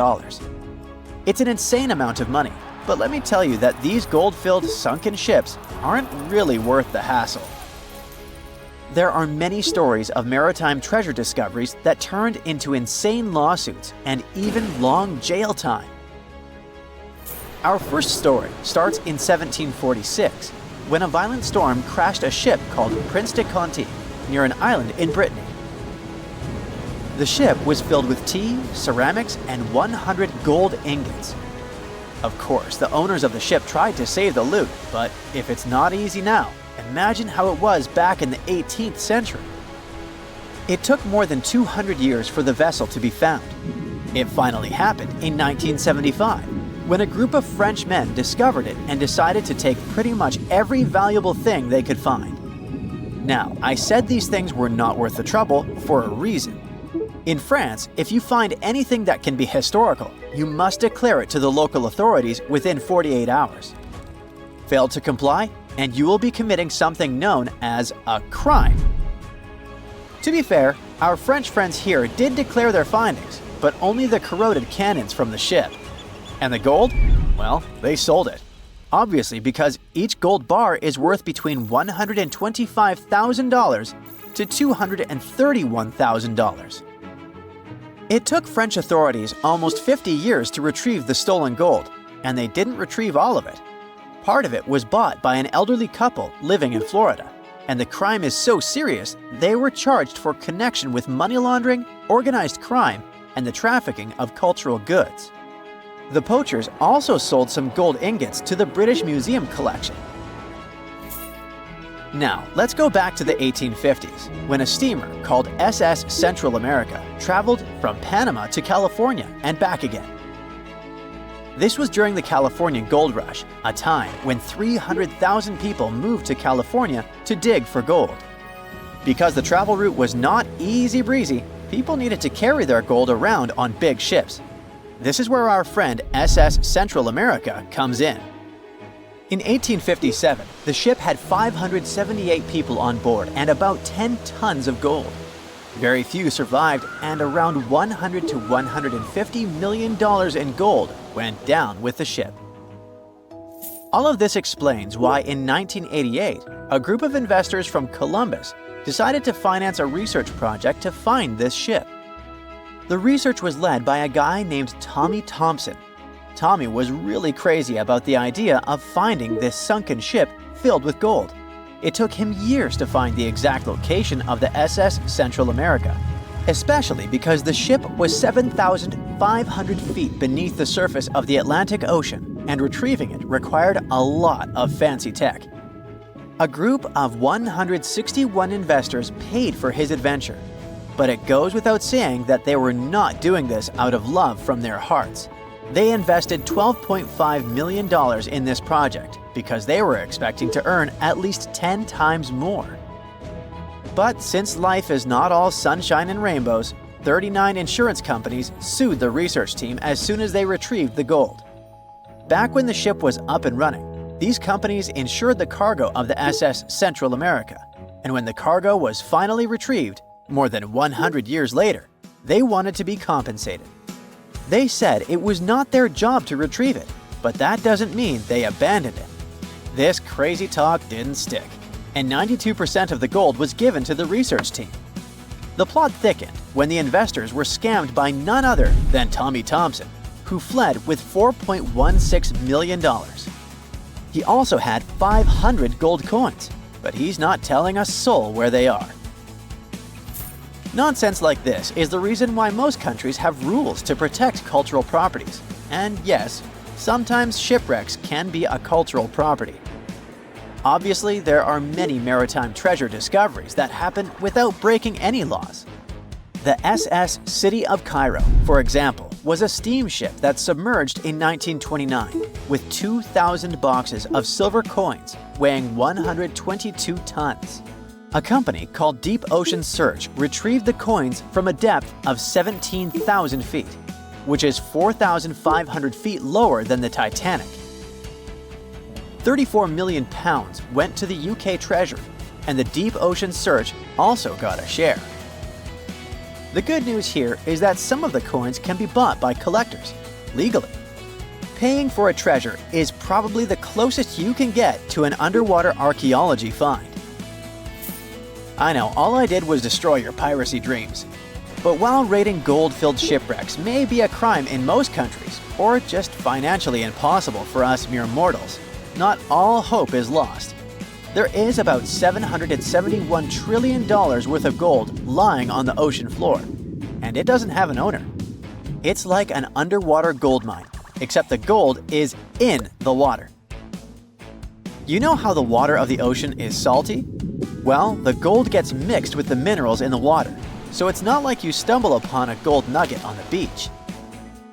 It's an insane amount of money, but let me tell you that these gold-filled sunken ships aren't really worth the hassle. There are many stories of maritime treasure discoveries that turned into insane lawsuits and even long jail time. Our first story starts in 1746, when a violent storm crashed a ship called Prince de Conti near an island in Brittany. The ship was filled with tea, ceramics, and 100 gold ingots. Of course, the owners of the ship tried to save the loot, but if it's not easy now, imagine how it was back in the 18th century. It took more than 200 years for the vessel to be found. It finally happened in 1975, when a group of French men discovered it and decided to take pretty much every valuable thing they could find. Now, I said these things were not worth the trouble for a reason. In France, if you find anything that can be historical, you must declare it to the local authorities within 48 hours. Fail to comply, and you will be committing something known as a crime. To be fair, our French friends here did declare their findings, but only the corroded cannons from the ship. And the gold? Well, they sold it. Obviously, because each gold bar is worth between $125,000 to $231,000. It took French authorities almost 50 years to retrieve the stolen gold, and they didn't retrieve all of it. Part of it was bought by an elderly couple living in Florida, and the crime is so serious they were charged for connection with money laundering, organized crime, and the trafficking of cultural goods. The poachers also sold some gold ingots to the British Museum collection. Now, let's go back to the 1850s, when a steamer called SS Central America traveled from Panama to California and back again. This was during the Californian Gold Rush, a time when 300,000 people moved to California to dig for gold. Because the travel route was not easy breezy, people needed to carry their gold around on big ships. This is where our friend SS Central America comes in. In 1857, the ship had 578 people on board and about 10 tons of gold. Very few survived, and around $100 to $150 million in gold went down with the ship. All of this explains why in 1988, a group of investors from Columbus decided to finance a research project to find this ship. The research was led by a guy named Tommy Thompson. Tommy was really crazy about the idea of finding this sunken ship filled with gold. It took him years to find the exact location of the SS Central America, especially because the ship was 7,500 feet beneath the surface of the Atlantic Ocean, and retrieving it required a lot of fancy tech. A group of 161 investors paid for his adventure, but it goes without saying that they were not doing this out of love from their hearts. They invested $12.5 million in this project because they were expecting to earn at least 10 times more. But since life is not all sunshine and rainbows, 39 insurance companies sued the research team as soon as they retrieved the gold. Back when the ship was up and running, these companies insured the cargo of the SS Central America, and when the cargo was finally retrieved, more than 100 years later, they wanted to be compensated. They said it was not their job to retrieve it, but that doesn't mean they abandoned it. This crazy talk didn't stick, and 92% of the gold was given to the research team. The plot thickened when the investors were scammed by none other than Tommy Thompson, who fled with $4.16 million. He also had 500 gold coins, but he's not telling a soul where they are. Nonsense like this is the reason why most countries have rules to protect cultural properties. And yes, sometimes shipwrecks can be a cultural property. Obviously, there are many maritime treasure discoveries that happen without breaking any laws. The SS City of Cairo, for example, was a steamship that submerged in 1929 with 2,000 boxes of silver coins weighing 122 tons. A company called Deep Ocean Search retrieved the coins from a depth of 17,000 feet, which is 4,500 feet lower than the Titanic. 34 million pounds went to the UK Treasury, and the Deep Ocean Search also got a share. The good news here is that some of the coins can be bought by collectors, legally. Paying for a treasure is probably the closest you can get to an underwater archaeology find. I know, all I did was destroy your piracy dreams. But while raiding gold-filled shipwrecks may be a crime in most countries, or just financially impossible for us mere mortals, not all hope is lost. There is about $771 trillion worth of gold lying on the ocean floor, and it doesn't have an owner. It's like an underwater gold mine, except the gold is in the water. You know how the water of the ocean is salty? Well, the gold gets mixed with the minerals in the water, so it's not like you stumble upon a gold nugget on the beach.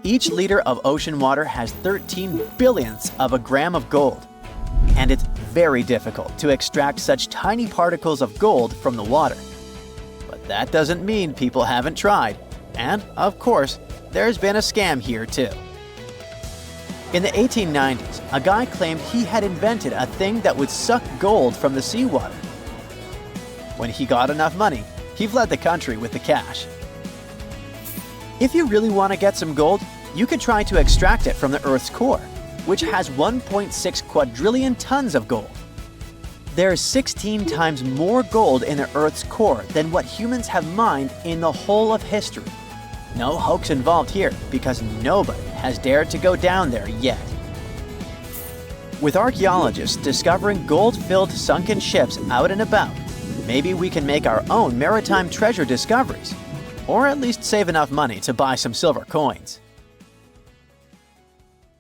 Each liter of ocean water has 13 billionths of a gram of gold, and it's very difficult to extract such tiny particles of gold from the water. But that doesn't mean people haven't tried, and of course, there's been a scam here too. In the 1890s, a guy claimed he had invented a thing that would suck gold from the seawater. When he got enough money, he fled the country with the cash. If you really want to get some gold, you could try to extract it from the Earth's core, which has 1.6 quadrillion tons of gold. There's 16 times more gold in the Earth's core than what humans have mined in the whole of history. No hoax involved here, because nobody has dared to go down there yet. With archaeologists discovering gold-filled sunken ships out and about, maybe we can make our own maritime treasure discoveries, or at least save enough money to buy some silver coins.